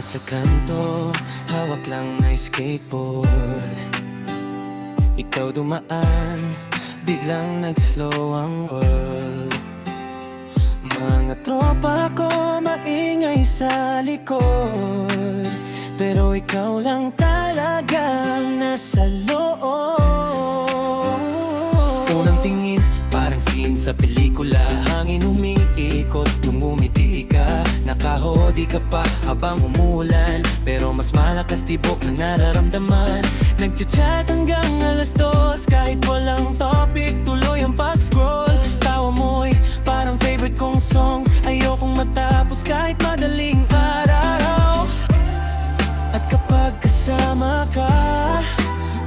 Nasa kanto, hawak lang na skateboard. Ikaw dumaan, biglang nag-slow ang world. Mga tropa ko maingay sa likod, pero ikaw lang talagang nasa loob. Unang tingin, parang scene sa pelikula. Hangin umiikot, ngumiti ka. Nakahodi ka pa habang umuulan, pero mas malakas tibok na nararamdaman. Nagchat-chat hanggang alas 2, kahit walang topic, tuloy ang pag-scroll. Tawa mo'y parang favorite kong song. Ayokong matapos kahit madaling araw. At kapag kasama ka,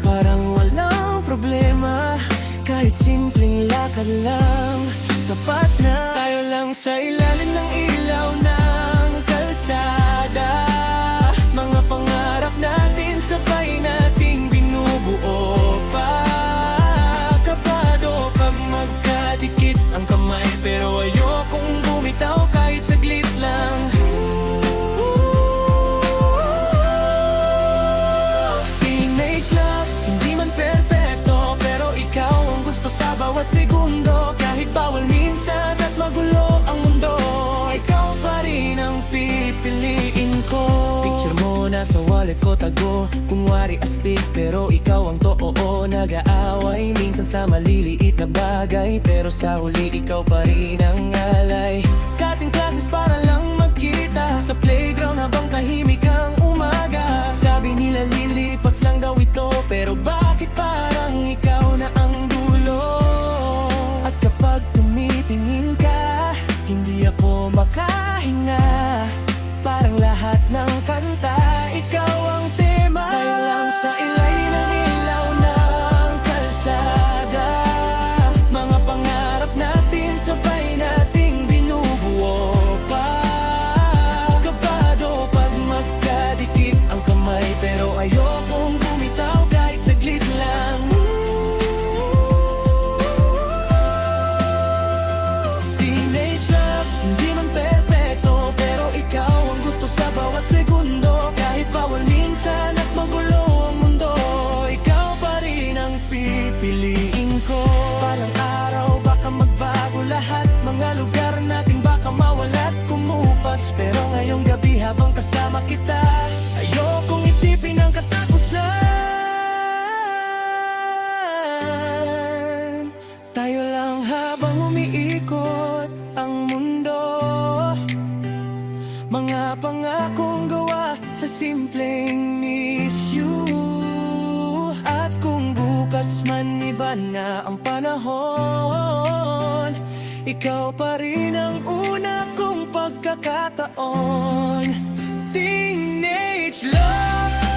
parang walang problema. Kahit simpleng lakad lang, sapat na. Tayo lang sa ilalim ng ilaw ng kalsada. Mga pangarap natin sabay nating binubuo pa. Kapado pag magkadikit ang kamay, pero ayokong bumitaw kahit saglit lang. Teenage love, hindi man perpekto, pero ikaw ang gusto sa bawat segundo. Kahit bawal minsan at magulo ang mundo, ikaw pa rin ang pipiliin ko. Picture mo nasa wallet ko tago, kunwari astig pero ikaw ang totoo. Nag-aaway minsan sa maliliit na bagay, pero sa huli ikaw pa rin ang alay. Cutting classes para lang magkita sa playground habang tahimik ang umaga. Sabi nila lilipas lang daw ito, pero bakit parang ikaw na ang dulo? At kapag tumitingin ka, hindi ako makahinga. Parang lahat ng kanta, ikaw ang tema. Tayo lang sa ilay ng ilaw ng kalsada. Mga pangarap natin sabay nating binubuo pa. Kabado pag magkadikit ang kamay, pero ayokong bumitaw kahit saglit lang. Teenage love, hindi man perpekto, pero ikaw ang gusto sa bawat segundo. Kahit bawal minsan at magulo ang mundo, ikaw pa rin ang pipiliin ko. Palang araw baka magbago lahat, mga lugar natin baka mawala't kumupas, pero ngayong gabi habang kasama kita, ayokong isipin ang katapusan. Tayo lang habang umiikot ang mundo, mga pangakong gawa sa simpleng miss you. At kung bukas man iba na ang panahon, ikaw pa rin ang una kong pagkakataon. Teenage love.